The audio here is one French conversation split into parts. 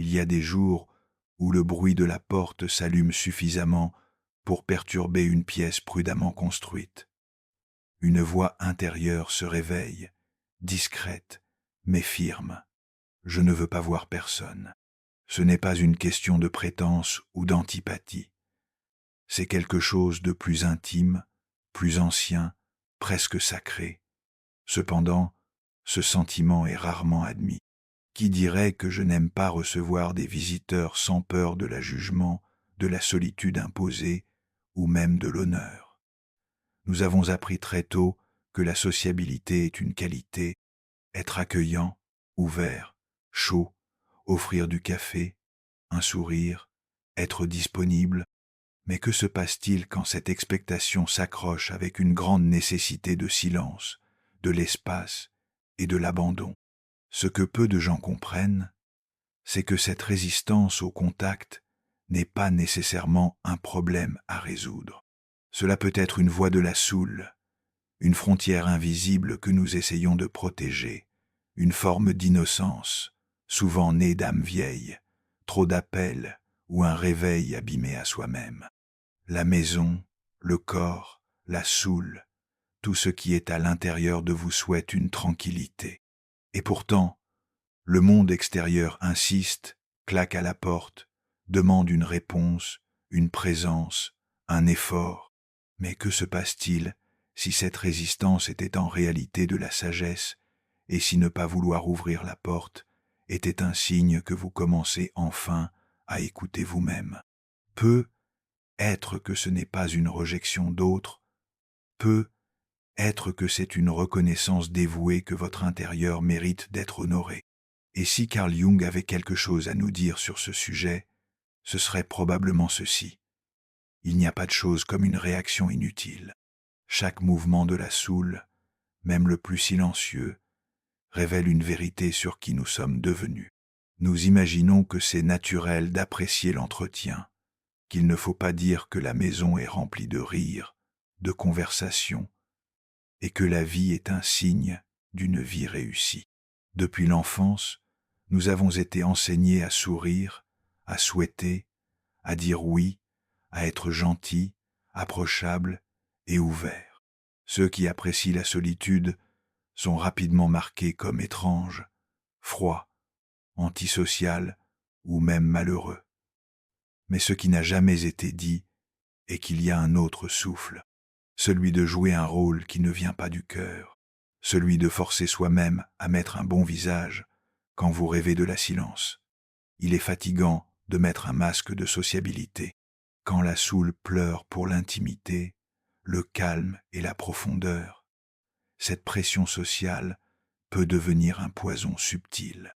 Il y a des jours où le bruit de la porte s'allume suffisamment pour perturber une pièce prudemment construite. Une voix intérieure se réveille, discrète, mais firme. Je ne veux pas voir personne. Ce n'est pas une question de prétence ou d'antipathie. C'est quelque chose de plus intime, plus ancien, presque sacré. Cependant, ce sentiment est rarement admis. Qui dirait que je n'aime pas recevoir des visiteurs sans peur de la jugement, de la solitude imposée, ou même de l'honneur? Nous avons appris très tôt que la sociabilité est une qualité, être accueillant, ouvert, chaud, offrir du café, un sourire, être disponible. Mais que se passe-t-il quand cette expectation s'accroche avec une grande nécessité de silence, de l'espace et de l'abandon? Ce que peu de gens comprennent, c'est que cette résistance au contact n'est pas nécessairement un problème à résoudre. Cela peut être une voie de la soul, une frontière invisible que nous essayons de protéger, une forme d'innocence, souvent née d'âme vieille, trop d'appels ou un réveil abîmé à soi-même. La maison, le corps, la soul, tout ce qui est à l'intérieur de vous souhaite une tranquillité. Et pourtant, le monde extérieur insiste, claque à la porte, demande une réponse, une présence, un effort. Mais que se passe-t-il si cette résistance était en réalité de la sagesse, et si ne pas vouloir ouvrir la porte était un signe que vous commencez enfin à écouter vous-même? Peut-être que ce n'est pas une rejection d'autres, peut-être que c'est une reconnaissance dévouée que votre intérieur mérite d'être honoré. Et si Carl Jung avait quelque chose à nous dire sur ce sujet, ce serait probablement ceci. Il n'y a pas de chose comme une réaction inutile. Chaque mouvement de la soul, même le plus silencieux, révèle une vérité sur qui nous sommes devenus. Nous imaginons que c'est naturel d'apprécier l'entretien, qu'il ne faut pas dire que la maison est remplie de rires, de conversations, et que la vie est un signe d'une vie réussie. Depuis l'enfance, nous avons été enseignés à sourire, à souhaiter, à dire oui, à être gentils, approchables et ouverts. Ceux qui apprécient la solitude sont rapidement marqués comme étranges, froids, antisocial ou même malheureux. Mais ce qui n'a jamais été dit est qu'il y a un autre souffle, celui de jouer un rôle qui ne vient pas du cœur, celui de forcer soi-même à mettre un bon visage quand vous rêvez de la silence. Il est fatigant de mettre un masque de sociabilité. Quand la soul pleure pour l'intimité, le calme et la profondeur, cette pression sociale peut devenir un poison subtil.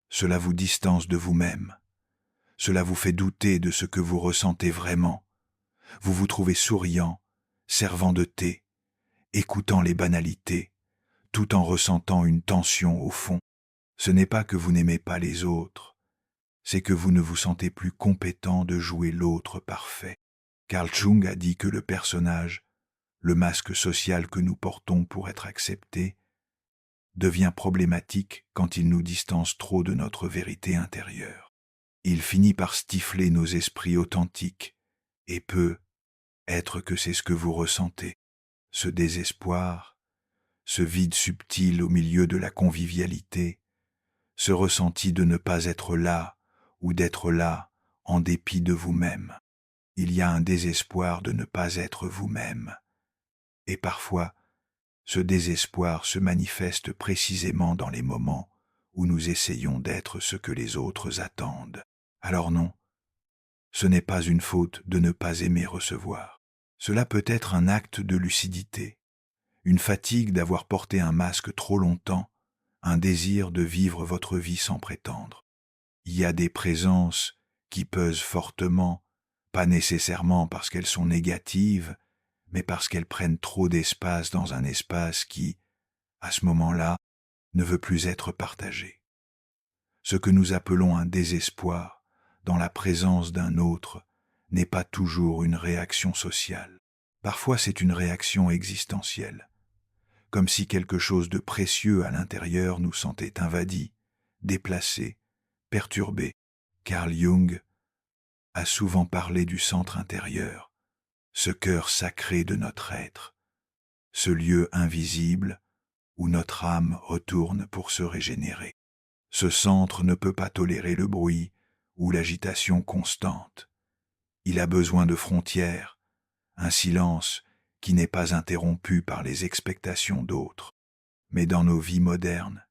Cela vous distance de vous-même. Cela vous fait douter de ce que vous ressentez vraiment. Vous vous trouvez souriant, servant de thé, écoutant les banalités, tout en ressentant une tension au fond. Ce n'est pas que vous n'aimez pas les autres, c'est que vous ne vous sentez plus compétent de jouer l'autre parfait. Carl Jung a dit que le personnage, le masque social que nous portons pour être acceptés, devient problématique quand il nous distance trop de notre vérité intérieure. Il finit par stifler nos esprits authentiques, et peut être que c'est ce que vous ressentez, ce désespoir, ce vide subtil au milieu de la convivialité, ce ressenti de ne pas être là ou d'être là en dépit de vous-même. Il y a un désespoir de ne pas être vous-même. Et parfois, ce désespoir se manifeste précisément dans les moments où nous essayons d'être ce que les autres attendent. Alors non, ce n'est pas une faute de ne pas aimer recevoir. Cela peut être un acte de lucidité, une fatigue d'avoir porté un masque trop longtemps, un désir de vivre votre vie sans prétendre. Il y a des présences qui pesent fortement, pas nécessairement parce qu'elles sont négatives, mais parce qu'elles prennent trop d'espace dans un espace qui, à ce moment-là, ne veut plus être partagé. Ce que nous appelons un désespoir dans la présence d'un autre n'est pas toujours une réaction sociale. Parfois c'est une réaction existentielle, comme si quelque chose de précieux à l'intérieur nous sentait invadis, déplacés, perturbés. Carl Jung a souvent parlé du centre intérieur, ce cœur sacré de notre être, ce lieu invisible où notre âme retourne pour se régénérer. Ce centre ne peut pas tolérer le bruit ou l'agitation constante. Il a besoin de frontières, un silence qui n'est pas interrompu par les expectations d'autres. Mais dans nos vies modernes,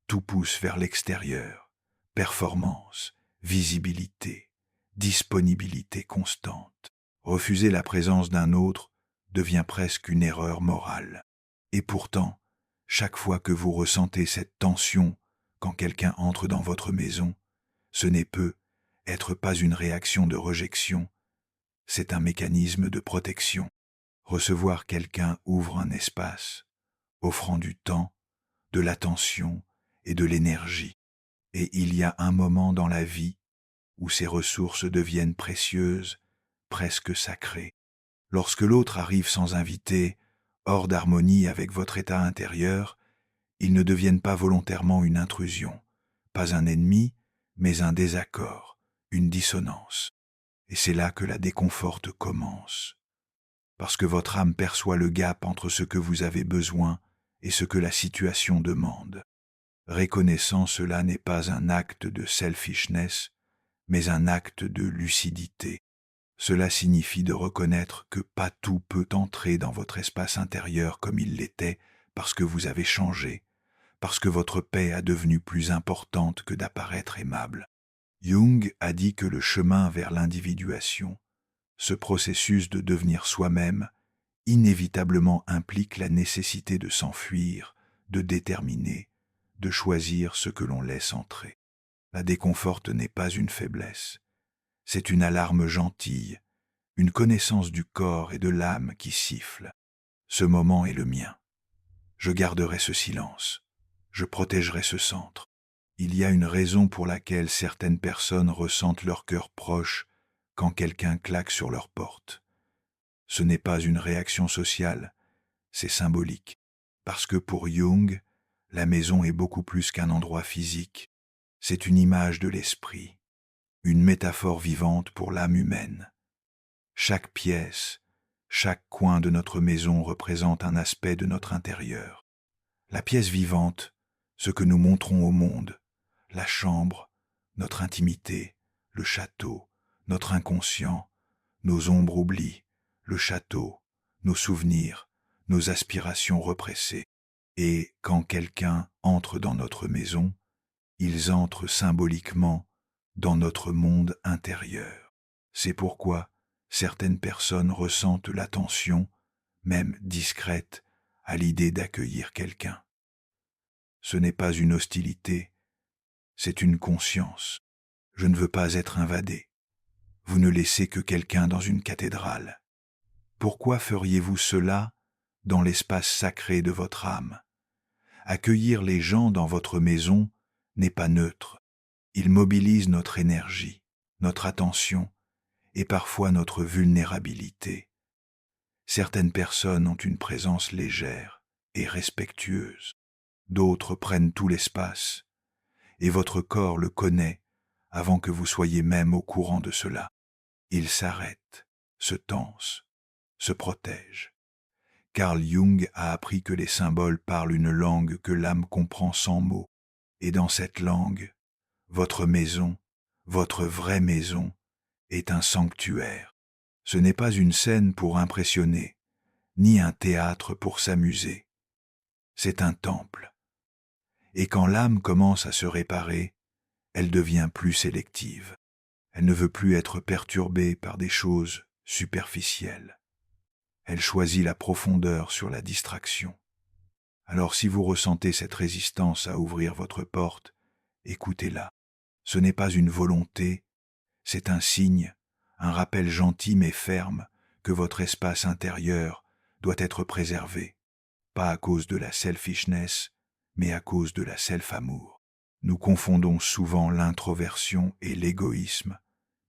tout pousse vers l'extérieur, performance, visibilité, disponibilité constante. Refuser la présence d'un autre devient presque une erreur morale. Et pourtant, chaque fois que vous ressentez cette tension quand quelqu'un entre dans votre maison, ce n'est être pas une réaction de rejection, c'est un mécanisme de protection. Recevoir quelqu'un ouvre un espace, offrant du temps, de l'attention et de l'énergie. Et il y a un moment dans la vie où ces ressources deviennent précieuses, presque sacrées. Lorsque l'autre arrive sans inviter, hors d'harmonie avec votre état intérieur, ils ne deviennent pas volontairement une intrusion, pas un ennemi, mais un désaccord, une dissonance. Et c'est là que la déconforte commence. Parce que votre âme perçoit le gap entre ce que vous avez besoin et ce que la situation demande. Reconnaissant cela n'est pas un acte de selfishness, mais un acte de lucidité. Cela signifie de reconnaître que pas tout peut entrer dans votre espace intérieur comme il l'était parce que vous avez changé, parce que votre paix a devenu plus importante que d'apparaître aimable. Jung a dit que le chemin vers l'individuation, ce processus de devenir soi-même, inévitablement implique la nécessité de s'enfuir, de déterminer, de choisir ce que l'on laisse entrer. La déconforte n'est pas une faiblesse, c'est une alarme gentille, une connaissance du corps et de l'âme qui siffle. Ce moment est le mien. Je garderai ce silence. Je protégerai ce centre. Il y a une raison pour laquelle certaines personnes ressentent leur cœur proche quand quelqu'un claque sur leur porte. Ce n'est pas une réaction sociale, c'est symbolique. Parce que pour Jung, la maison est beaucoup plus qu'un endroit physique. C'est une image de l'esprit, une métaphore vivante pour l'âme humaine. Chaque pièce, chaque coin de notre maison représente un aspect de notre intérieur. La pièce vivante, ce que nous montrons au monde, la chambre, notre intimité, le château, notre inconscient, nos ombres oublies, le château, nos souvenirs, nos aspirations repressées. Et quand quelqu'un entre dans notre maison, ils entrent symboliquement dans notre monde intérieur. C'est pourquoi certaines personnes ressentent l'attention, même discrète, à l'idée d'accueillir quelqu'un. Ce n'est pas une hostilité, c'est une conscience. Je ne veux pas être invadé. Vous ne laissez que quelqu'un dans une cathédrale. Pourquoi feriez-vous cela dans l'espace sacré de votre âme? Accueillir les gens dans votre maison n'est pas neutre. Il mobilise notre énergie, notre attention et parfois notre vulnérabilité. Certaines personnes ont une présence légère et respectueuse. D'autres prennent tout l'espace, et votre corps le connaît avant que vous soyez même au courant de cela. Il s'arrête, se tense, se protège. Carl Jung a appris que les symboles parlent une langue que l'âme comprend sans mots, et dans cette langue, votre maison, votre vraie maison, est un sanctuaire. Ce n'est pas une scène pour impressionner, ni un théâtre pour s'amuser. C'est un temple. Et quand l'âme commence à se réparer, elle devient plus sélective. Elle ne veut plus être perturbée par des choses superficielles. Elle choisit la profondeur sur la distraction. Alors si vous ressentez cette résistance à ouvrir votre porte, écoutez-la. Ce n'est pas une volonté, c'est un signe, un rappel gentil mais ferme que votre espace intérieur doit être préservé, pas à cause de la selfishness, mais à cause de la self-amour. Nous confondons souvent l'introversion et l'égoïsme,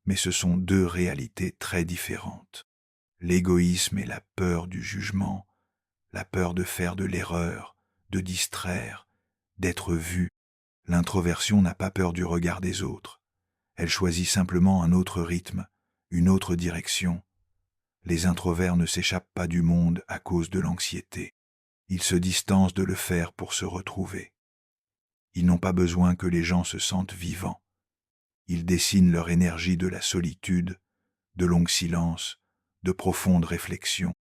mais ce sont deux réalités très différentes. L'égoïsme est la peur du jugement, la peur de faire de l'erreur, de distraire, d'être vu. L'introversion n'a pas peur du regard des autres. Elle choisit simplement un autre rythme, une autre direction. Les introverts ne s'échappent pas du monde à cause de l'anxiété. Ils se distancent de le faire pour se retrouver. Ils n'ont pas besoin que les gens se sentent vivants. Ils dessinent leur énergie de la solitude, de longs silences, de profondes réflexions.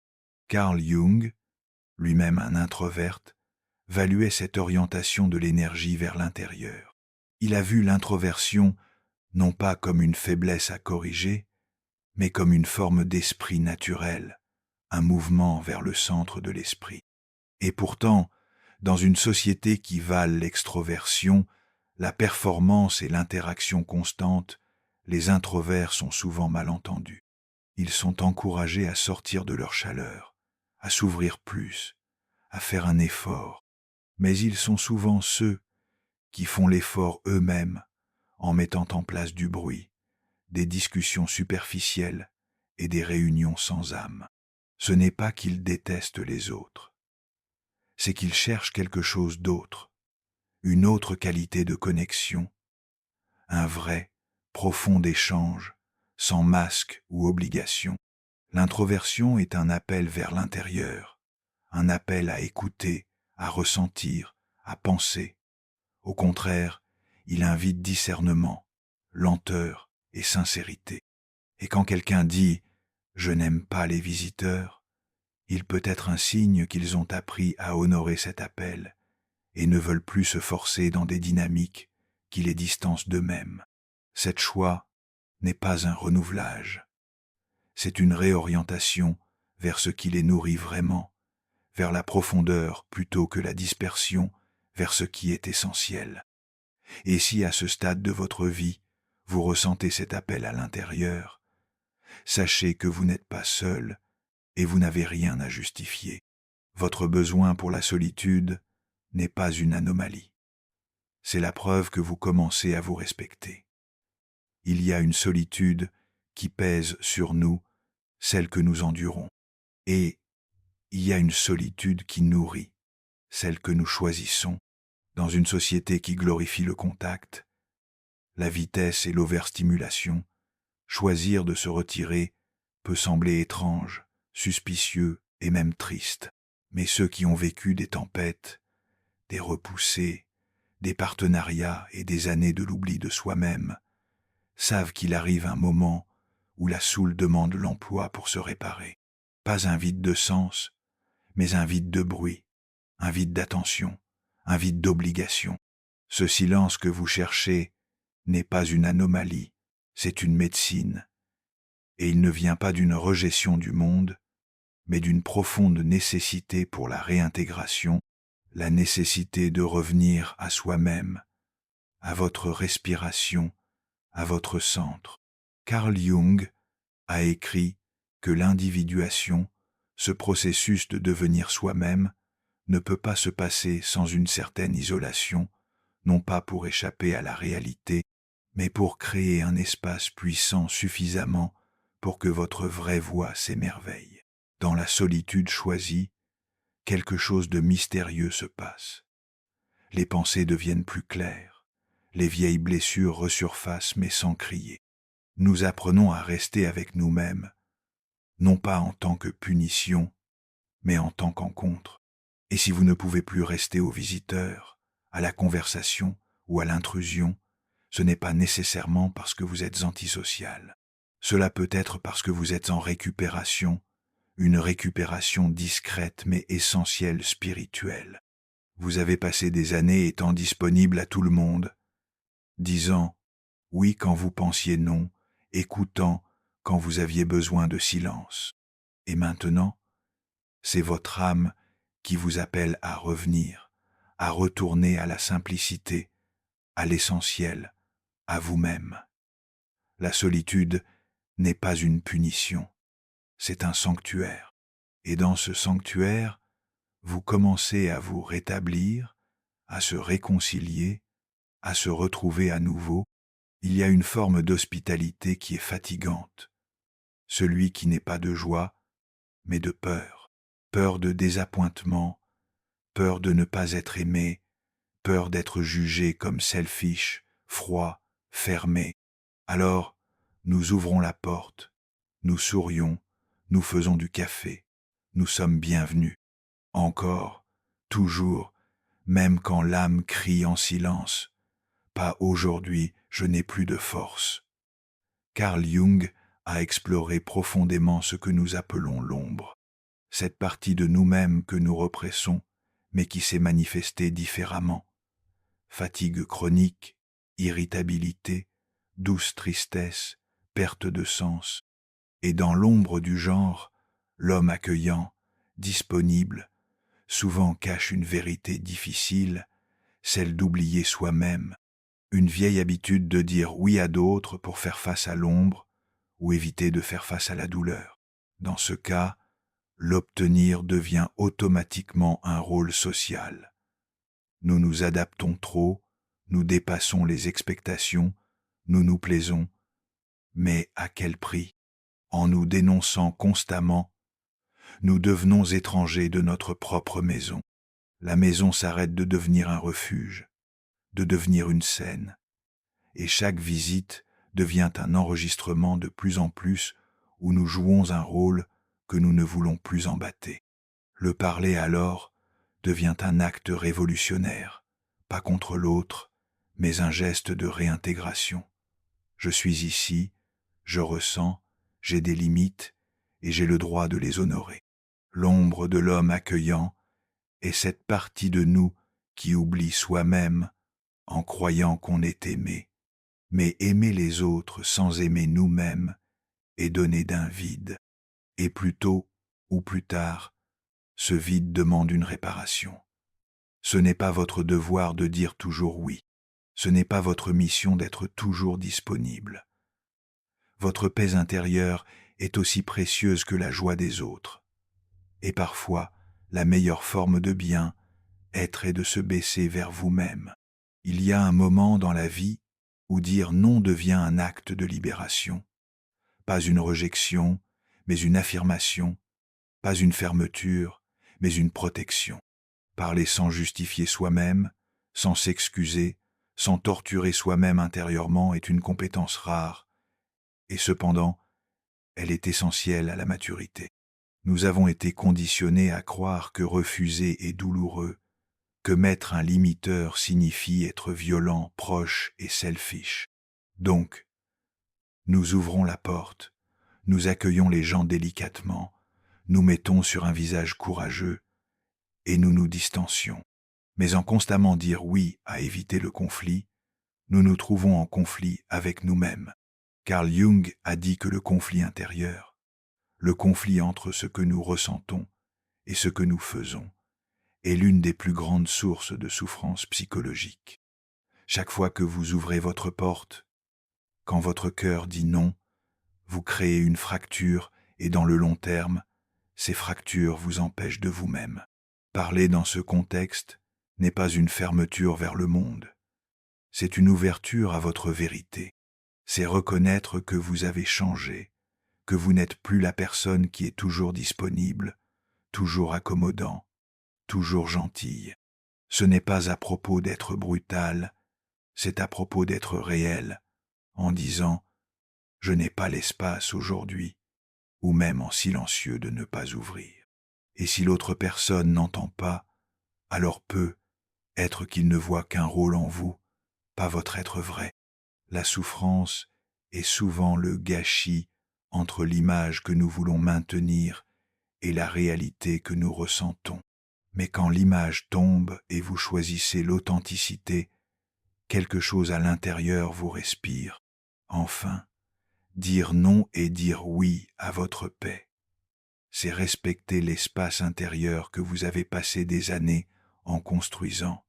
Carl Jung, lui-même un introverte, valuait cette orientation de l'énergie vers l'intérieur. Il a vu l'introversion non pas comme une faiblesse à corriger, mais comme une forme d'esprit naturel, un mouvement vers le centre de l'esprit. Et pourtant, dans une société qui vale l'extroversion, la performance et l'interaction constante, les introverts sont souvent mal entendus. Ils sont encouragés à sortir de leur chaleur, à s'ouvrir plus, à faire un effort. Mais ils sont souvent ceux qui font l'effort eux-mêmes en mettant en place du bruit, des discussions superficielles et des réunions sans âme. Ce n'est pas qu'ils détestent les autres, c'est qu'ils cherchent quelque chose d'autre, une autre qualité de connexion, un vrai, profond échange, sans masque ou obligation. L'introversion est un appel vers l'intérieur, un appel à écouter, à ressentir, à penser. Au contraire, il invite discernement, lenteur et sincérité. Et quand quelqu'un dit « je n'aime pas les visiteurs », il peut être un signe qu'ils ont appris à honorer cet appel et ne veulent plus se forcer dans des dynamiques qui les distancent d'eux-mêmes. Cette choix n'est pas un renouvelage, c'est une réorientation vers ce qui les nourrit vraiment, vers la profondeur plutôt que la dispersion, vers ce qui est essentiel. Et si à ce stade de votre vie, vous ressentez cet appel à l'intérieur, sachez que vous n'êtes pas seul et vous n'avez rien à justifier. Votre besoin pour la solitude n'est pas une anomalie. C'est la preuve que vous commencez à vous respecter. Il y a une solitude qui pèse sur nous, celle que nous endurons. Et il y a une solitude qui nourrit, celle que nous choisissons, dans une société qui glorifie le contact, la vitesse et l'overstimulation. Choisir de se retirer peut sembler étrange, suspicieux et même triste. Mais ceux qui ont vécu des tempêtes, des repoussées, des partenariats et des années de l'oubli de soi-même, savent qu'il arrive un moment où la soule demande l'emploi pour se réparer. Pas un vide de sens, mais un vide de bruit, un vide d'attention, un vide d'obligation. Ce silence que vous cherchez n'est pas une anomalie, c'est une médecine. Et il ne vient pas d'une rejection du monde, mais d'une profonde nécessité pour la réintégration, la nécessité de revenir à soi-même, à votre respiration, à votre centre. Carl Jung a écrit que l'individuation, ce processus de devenir soi-même, ne peut pas se passer sans une certaine isolation, non pas pour échapper à la réalité, mais pour créer un espace puissant suffisamment pour que votre vraie voix s'émerveille. Dans la solitude choisie, quelque chose de mystérieux se passe. Les pensées deviennent plus claires, les vieilles blessures resurfacent mais sans crier. Nous apprenons à rester avec nous-mêmes, non pas en tant que punition, mais en tant qu'encontre. Et si vous ne pouvez plus rester aux visiteurs, à la conversation ou à l'intrusion, ce n'est pas nécessairement parce que vous êtes antisocial. Cela peut être parce que vous êtes en récupération, une récupération discrète mais essentielle spirituelle. Vous avez passé des années étant disponible à tout le monde, disant oui quand vous pensiez non, écoutant quand vous aviez besoin de silence. Et maintenant, c'est votre âme qui vous appelle à revenir, à retourner à la simplicité, à l'essentiel, à vous-même. La solitude n'est pas une punition, c'est un sanctuaire. Et dans ce sanctuaire, vous commencez à vous rétablir, à se réconcilier, à se retrouver à nouveau. Il y a une forme d'hospitalité qui est fatigante, celui qui n'est pas de joie, mais de peur. Peur de désappointement, peur de ne pas être aimé, peur d'être jugé comme selfish, froid, fermé. Alors, nous ouvrons la porte, nous sourions, nous faisons du café, nous sommes bienvenus. Encore, toujours, même quand l'âme crie en silence. Pas aujourd'hui, je n'ai plus de force. Carl Jung a exploré profondément ce que nous appelons l'ombre, cette partie de nous-mêmes que nous repressons, mais qui s'est manifestée différemment. Fatigue chronique, irritabilité, douce tristesse, perte de sens, et dans l'ombre du genre, l'homme accueillant, disponible, souvent cache une vérité difficile, celle d'oublier soi-même, une vieille habitude de dire oui à d'autres pour faire face à l'ombre ou éviter de faire face à la douleur. Dans ce cas, l'obtenir devient automatiquement un rôle social. Nous nous adaptons trop, nous dépassons les expectations, nous nous plaisons, mais à quel prix? En nous dénonçant constamment, nous devenons étrangers de notre propre maison. La maison s'arrête de devenir un refuge, de devenir une scène, et chaque visite devient un enregistrement de plus en plus où nous jouons un rôle que nous ne voulons plus embatter. Le parler alors devient un acte révolutionnaire, pas contre l'autre, mais un geste de réintégration. Je suis ici, je ressens, j'ai des limites, et j'ai le droit de les honorer. L'ombre de l'homme accueillant est cette partie de nous qui oublie soi-même en croyant qu'on est aimé. Mais aimer les autres sans aimer nous-mêmes est donner d'un vide. Et plus tôt ou plus tard, ce vide demande une réparation. Ce n'est pas votre devoir de dire toujours oui. Ce n'est pas votre mission d'être toujours disponible. Votre paix intérieure est aussi précieuse que la joie des autres. Et parfois, la meilleure forme de bien-être est de se baisser vers vous-même. Il y a un moment dans la vie où dire non devient un acte de libération. Pas une rejection, mais une affirmation. Pas une fermeture, mais une protection. Parler sans justifier soi-même, sans s'excuser, sans torturer soi-même intérieurement est une compétence rare, et cependant, elle est essentielle à la maturité. Nous avons été conditionnés à croire que refuser est douloureux, que mettre un limiteur signifie être violent, proche et selfish. Donc, nous ouvrons la porte, nous accueillons les gens délicatement, nous mettons sur un visage courageux, et nous nous distancions. Mais en constamment dire oui à éviter le conflit, nous nous trouvons en conflit avec nous-mêmes. Carl Jung a dit que le conflit intérieur, le conflit entre ce que nous ressentons et ce que nous faisons, est l'une des plus grandes sources de souffrance psychologique. Chaque fois que vous ouvrez votre porte, quand votre cœur dit non, vous créez une fracture et dans le long terme, ces fractures vous empêchent de vous-même. Parler dans ce contexte n'est pas une fermeture vers le monde, c'est une ouverture à votre vérité. C'est reconnaître que vous avez changé, que vous n'êtes plus la personne qui est toujours disponible, toujours accommodant, toujours gentille. Ce n'est pas à propos d'être brutal, c'est à propos d'être réel, en disant « je n'ai pas l'espace aujourd'hui » ou même en silencieux de ne pas ouvrir. Et si l'autre personne n'entend pas, alors peut être qu'il ne voit qu'un rôle en vous, pas votre être vrai. La souffrance est souvent le gâchis entre l'image que nous voulons maintenir et la réalité que nous ressentons. Mais quand l'image tombe et vous choisissez l'authenticité, quelque chose à l'intérieur vous respire. Enfin, dire non et dire oui à votre paix. C'est respecter l'espace intérieur que vous avez passé des années en construisant.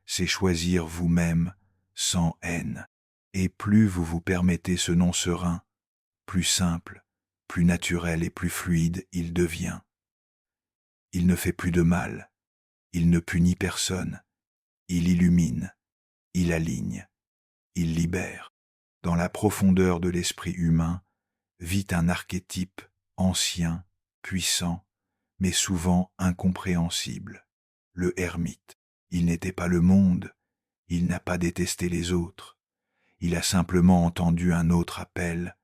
C'est choisir vous-même sans haine. Et plus vous vous permettez ce non serein, plus simple, plus naturel et plus fluide il devient. Il ne fait plus de mal, il ne punit personne, il illumine, il aligne, il libère. Dans la profondeur de l'esprit humain vit un archétype ancien, puissant, mais souvent incompréhensible, le ermite. Il n'était pas le monde, il n'a pas détesté les autres, Il a simplement entendu un autre appel,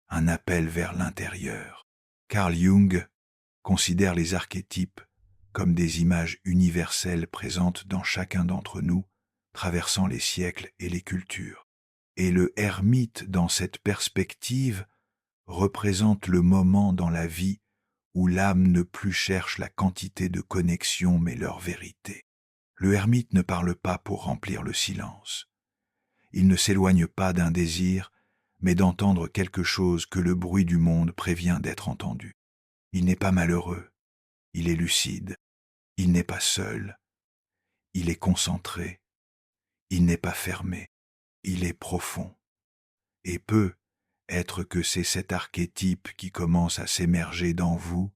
un appel vers l'intérieur. Carl Jung considère les archétypes comme des images universelles présentes dans chacun d'entre nous, traversant les siècles et les cultures. Et le ermite, dans cette perspective, représente le moment dans la vie où l'âme ne plus cherche la quantité de connexions mais leur vérité. Le ermite ne parle pas pour remplir le silence. Il ne s'éloigne pas d'un désir, mais d'entendre quelque chose que le bruit du monde prévient d'être entendu. Il n'est pas malheureux, il est lucide, il n'est pas seul, il est concentré, il n'est pas fermé, il est profond. Et peut être que c'est cet archétype qui commence à s'émerger dans vous,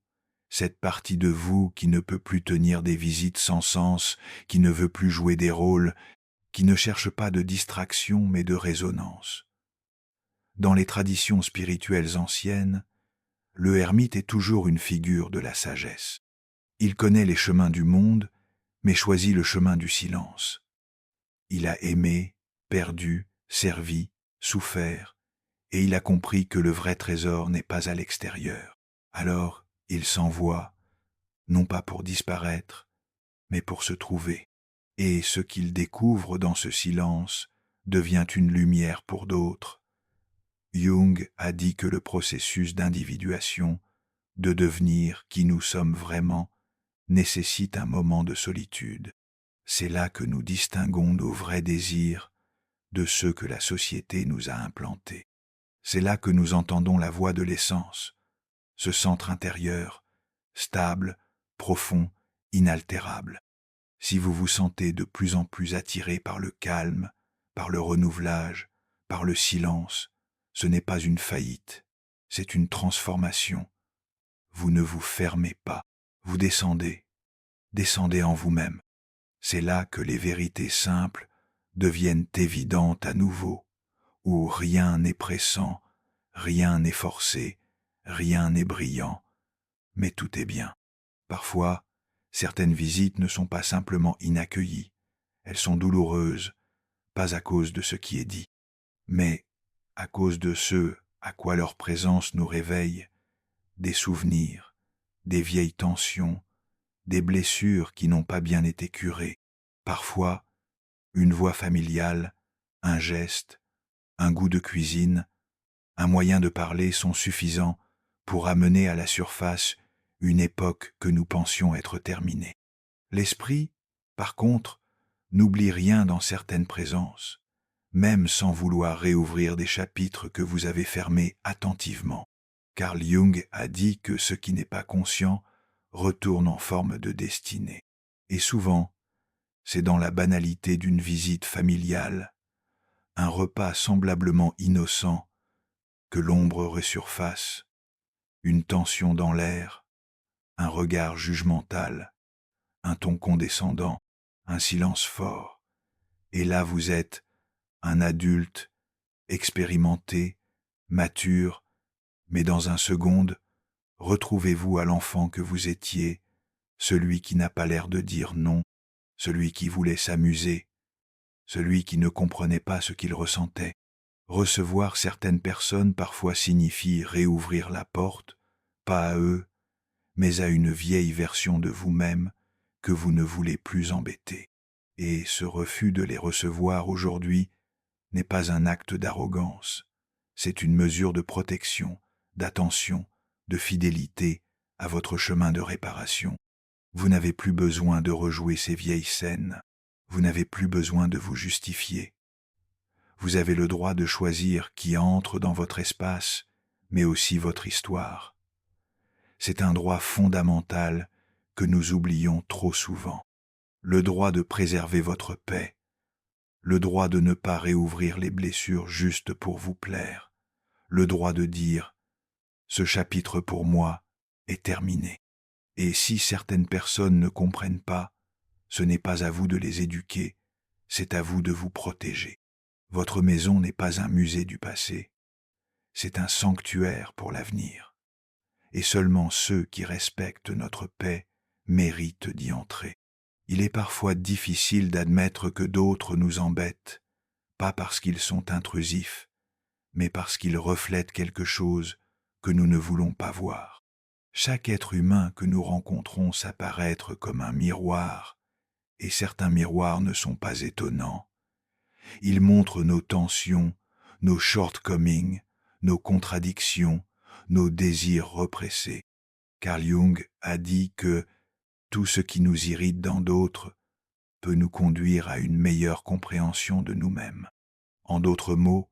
cette partie de vous qui ne peut plus tenir des visites sans sens, qui ne veut plus jouer des rôles, qui ne cherche pas de distraction mais de résonance. Dans les traditions spirituelles anciennes, le ermite est toujours une figure de la sagesse. Il connaît les chemins du monde, mais choisit le chemin du silence. Il a aimé, perdu, servi, souffert, et il a compris que le vrai trésor n'est pas à l'extérieur. Alors, il s'envoie, non pas pour disparaître, mais pour se trouver. Et ce qu'il découvre dans ce silence devient une lumière pour d'autres. Jung a dit que le processus d'individuation, de devenir qui nous sommes vraiment, nécessite un moment de solitude. C'est là que nous distinguons nos vrais désirs de ceux que la société nous a implantés. C'est là que nous entendons la voix de l'essence, ce centre intérieur, stable, profond, inaltérable. Si vous vous sentez de plus en plus attiré par le calme, par le renouvelage, par le silence, ce n'est pas une faillite, c'est une transformation. Vous ne vous fermez pas, vous descendez en vous-même. C'est là que les vérités simples deviennent évidentes à nouveau, où rien n'est pressant, rien n'est forcé, rien n'est brillant, mais tout est bien. Parfois, certaines visites ne sont pas simplement inaccueillies, elles sont douloureuses, pas à cause de ce qui est dit, mais à cause de ce à quoi leur présence nous réveille, des souvenirs, des vieilles tensions, des blessures qui n'ont pas bien été curées. Parfois, une voix familiale, un geste, un goût de cuisine, un moyen de parler sont suffisants pour amener à la surface une époque que nous pensions être terminée. L'esprit, par contre, n'oublie rien dans certaines présences, même sans vouloir réouvrir des chapitres que vous avez fermés attentivement. Carl Jung a dit que ce qui n'est pas conscient retourne en forme de destinée. Et souvent, c'est dans la banalité d'une visite familiale, un repas semblablement innocent, que l'ombre resurface, une tension dans l'air, un regard jugemental, un ton condescendant, un silence fort. Et là vous êtes un adulte, expérimenté, mature, mais dans un second, retrouvez-vous à l'enfant que vous étiez, celui qui n'a pas l'air de dire non, celui qui voulait s'amuser, celui qui ne comprenait pas ce qu'il ressentait. Recevoir certaines personnes parfois signifie réouvrir la porte, pas à eux, mais à une vieille version de vous-même que vous ne voulez plus embêter. Et ce refus de les recevoir aujourd'hui n'est pas un acte d'arrogance, c'est une mesure de protection, d'attention, de fidélité à votre chemin de réparation. Vous n'avez plus besoin de rejouer ces vieilles scènes, vous n'avez plus besoin de vous justifier. Vous avez le droit de choisir qui entre dans votre espace, mais aussi votre histoire. C'est un droit fondamental que nous oublions trop souvent. Le droit de préserver votre paix, le droit de ne pas réouvrir les blessures juste pour vous plaire, le droit de dire « ce chapitre pour moi est terminé ». Et si certaines personnes ne comprennent pas, ce n'est pas à vous de les éduquer, c'est à vous de vous protéger. Votre maison n'est pas un musée du passé, c'est un sanctuaire pour l'avenir. Et seulement ceux qui respectent notre paix méritent d'y entrer. Il est parfois difficile d'admettre que d'autres nous embêtent, pas parce qu'ils sont intrusifs, mais parce qu'ils reflètent quelque chose que nous ne voulons pas voir. Chaque être humain que nous rencontrons s'apparaître comme un miroir, et certains miroirs ne sont pas étonnants. Ils montrent nos tensions, nos shortcomings, nos contradictions, nos désirs repressés. Carl Jung a dit que tout ce qui nous irrite dans d'autres peut nous conduire à une meilleure compréhension de nous-mêmes. En d'autres mots,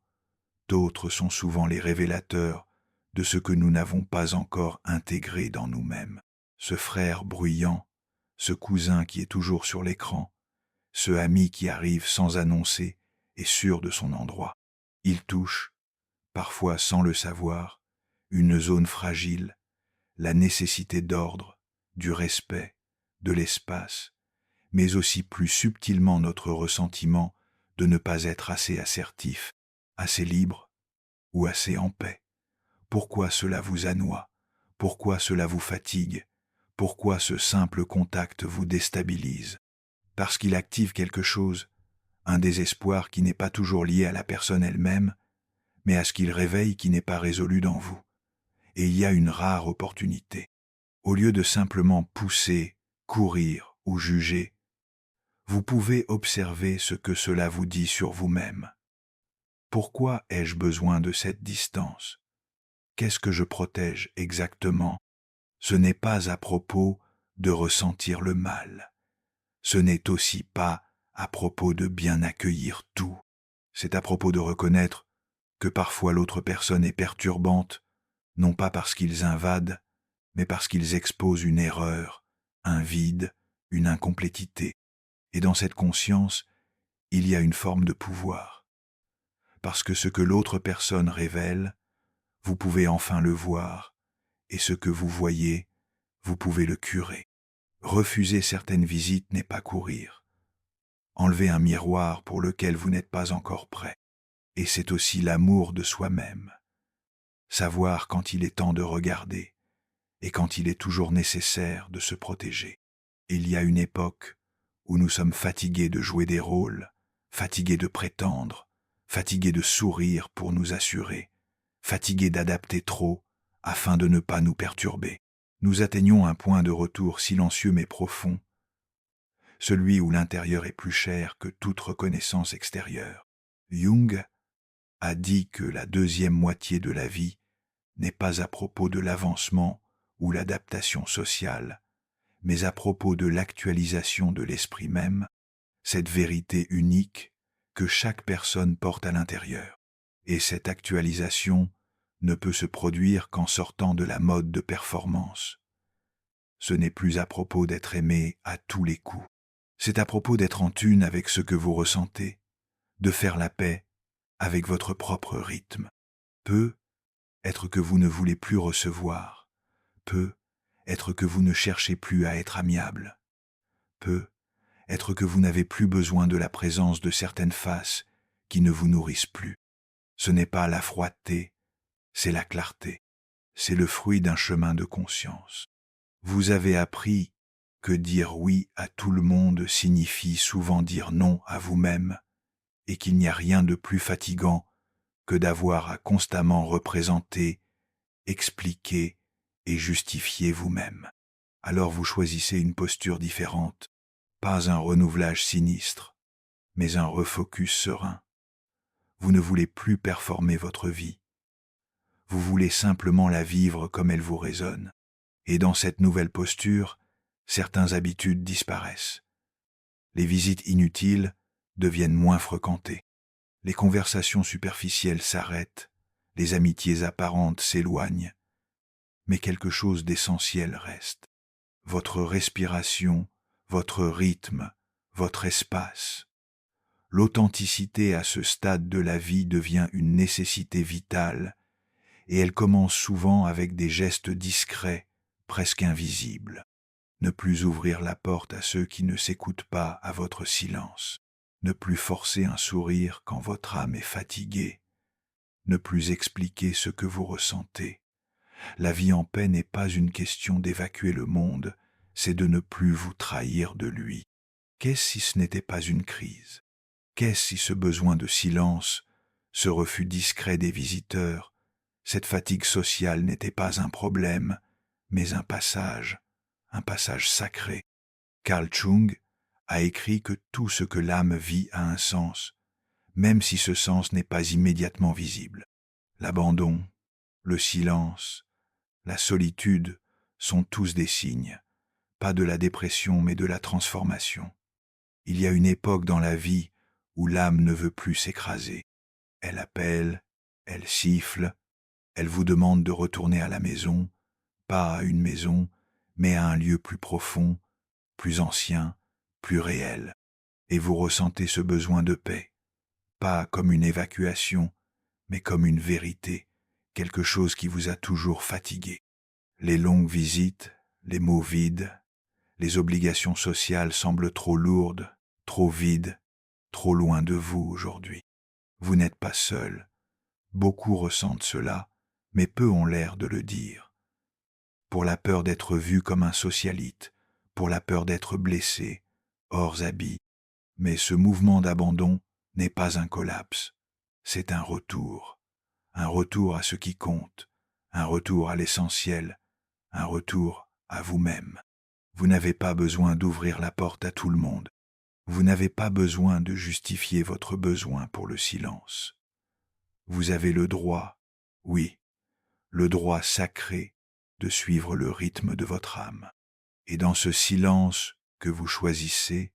d'autres sont souvent les révélateurs de ce que nous n'avons pas encore intégré dans nous-mêmes. Ce frère bruyant, ce cousin qui est toujours sur l'écran, ce ami qui arrive sans annoncer et sûr de son endroit. Il touche, parfois sans le savoir, une zone fragile, la nécessité d'ordre, du respect, de l'espace, mais aussi plus subtilement notre ressentiment de ne pas être assez assertif, assez libre ou assez en paix. Pourquoi cela vous annoie? Pourquoi cela vous fatigue? Pourquoi ce simple contact vous déstabilise? Parce qu'il active quelque chose, un désespoir qui n'est pas toujours lié à la personne elle-même, mais à ce qu'il réveille qui n'est pas résolu dans vous. Et il y a une rare opportunité. Au lieu de simplement pousser, courir ou juger, vous pouvez observer ce que cela vous dit sur vous-même. Pourquoi ai-je besoin de cette distance? Qu'est-ce que je protège exactement? Ce n'est pas à propos de ressentir le mal. Ce n'est aussi pas à propos de bien accueillir tout. C'est à propos de reconnaître que parfois l'autre personne est perturbante, non pas parce qu'ils invadent, mais parce qu'ils exposent une erreur, un vide, une incomplétude. Et dans cette conscience, il y a une forme de pouvoir. Parce que ce que l'autre personne révèle, vous pouvez enfin le voir, et ce que vous voyez, vous pouvez le curer. Refuser certaines visites n'est pas courir. Enlever un miroir pour lequel vous n'êtes pas encore prêt. Et c'est aussi l'amour de soi-même. Savoir quand il est temps de regarder, et quand il est toujours nécessaire de se protéger. Il y a une époque où nous sommes fatigués de jouer des rôles, fatigués de prétendre, fatigués de sourire pour nous assurer, fatigués d'adapter trop afin de ne pas nous perturber. Nous atteignons un point de retour silencieux mais profond, celui où l'intérieur est plus cher que toute reconnaissance extérieure. Jung a dit que la deuxième moitié de la vie n'est pas à propos de l'avancement ou l'adaptation sociale, mais à propos de l'actualisation de l'esprit même, cette vérité unique que chaque personne porte à l'intérieur. Et cette actualisation ne peut se produire qu'en sortant de la mode de performance. Ce n'est plus à propos d'être aimé à tous les coups. C'est à propos d'être en tune avec ce que vous ressentez, de faire la paix avec votre propre rythme. Peut être que vous ne voulez plus recevoir, peut être que vous ne cherchez plus à être amiable, peut être que vous n'avez plus besoin de la présence de certaines faces qui ne vous nourrissent plus. Ce n'est pas la froidté, c'est la clarté. C'est le fruit d'un chemin de conscience. Vous avez appris que dire oui à tout le monde signifie souvent dire non à vous-même, et qu'il n'y a rien de plus fatigant que d'avoir à constamment représenter, expliquer et justifier vous-même. Alors vous choisissez une posture différente, pas un renouvelage sinistre, mais un refocus serein. Vous ne voulez plus performer votre vie. Vous voulez simplement la vivre comme elle vous résonne. Et dans cette nouvelle posture, certaines habitudes disparaissent. Les visites inutiles deviennent moins fréquentées. Les conversations superficielles s'arrêtent, les amitiés apparentes s'éloignent, mais quelque chose d'essentiel reste. Votre respiration, votre rythme, votre espace. L'authenticité à ce stade de la vie devient une nécessité vitale, et elle commence souvent avec des gestes discrets, presque invisibles. Ne plus ouvrir la porte à ceux qui ne s'écoutent pas à votre silence. Ne plus forcer un sourire quand votre âme est fatiguée. Ne plus expliquer ce que vous ressentez. La vie en paix n'est pas une question d'évacuer le monde, c'est de ne plus vous trahir de lui. Qu'est-ce si ce n'était pas une crise? Qu'est-ce si ce besoin de silence, ce refus discret des visiteurs, cette fatigue sociale n'était pas un problème, mais un passage sacré? Carl Jung a écrit que tout ce que l'âme vit a un sens, même si ce sens n'est pas immédiatement visible. L'abandon, le silence, la solitude sont tous des signes, pas de la dépression mais de la transformation. Il y a une époque dans la vie où l'âme ne veut plus s'écraser. Elle appelle, elle siffle, elle vous demande de retourner à la maison, pas à une maison, mais à un lieu plus profond, plus ancien, plus réel. Et vous ressentez ce besoin de paix, pas comme une évacuation, mais comme une vérité, quelque chose qui vous a toujours fatigué. Les longues visites, les mots vides, les obligations sociales semblent trop lourdes, trop vides, trop loin de vous aujourd'hui. Vous n'êtes pas seul. Beaucoup ressentent cela, mais peu ont l'air de le dire. Pour la peur d'être vu comme un socialite, pour la peur d'être blessé, hors habit. Mais ce mouvement d'abandon n'est pas un collapse, c'est un retour à ce qui compte, un retour à l'essentiel, un retour à vous-même. Vous n'avez pas besoin d'ouvrir la porte à tout le monde. Vous n'avez pas besoin de justifier votre besoin pour le silence. Vous avez le droit, oui, le droit sacré de suivre le rythme de votre âme. Et dans ce silence que vous choisissez,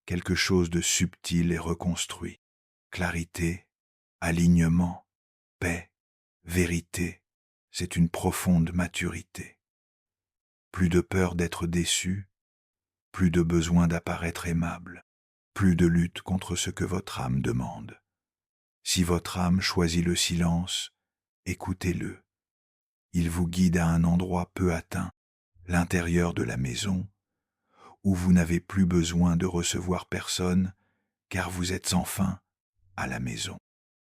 quelque chose de subtil est reconstruit. Clarité, alignement, paix, vérité, c'est une profonde maturité. Plus de peur d'être déçu, plus de besoin d'apparaître aimable, plus de lutte contre ce que votre âme demande. Si votre âme choisit le silence, écoutez-le. Il vous guide à un endroit peu atteint, l'intérieur de la maison, où vous n'avez plus besoin de recevoir personne, car vous êtes enfin à la maison.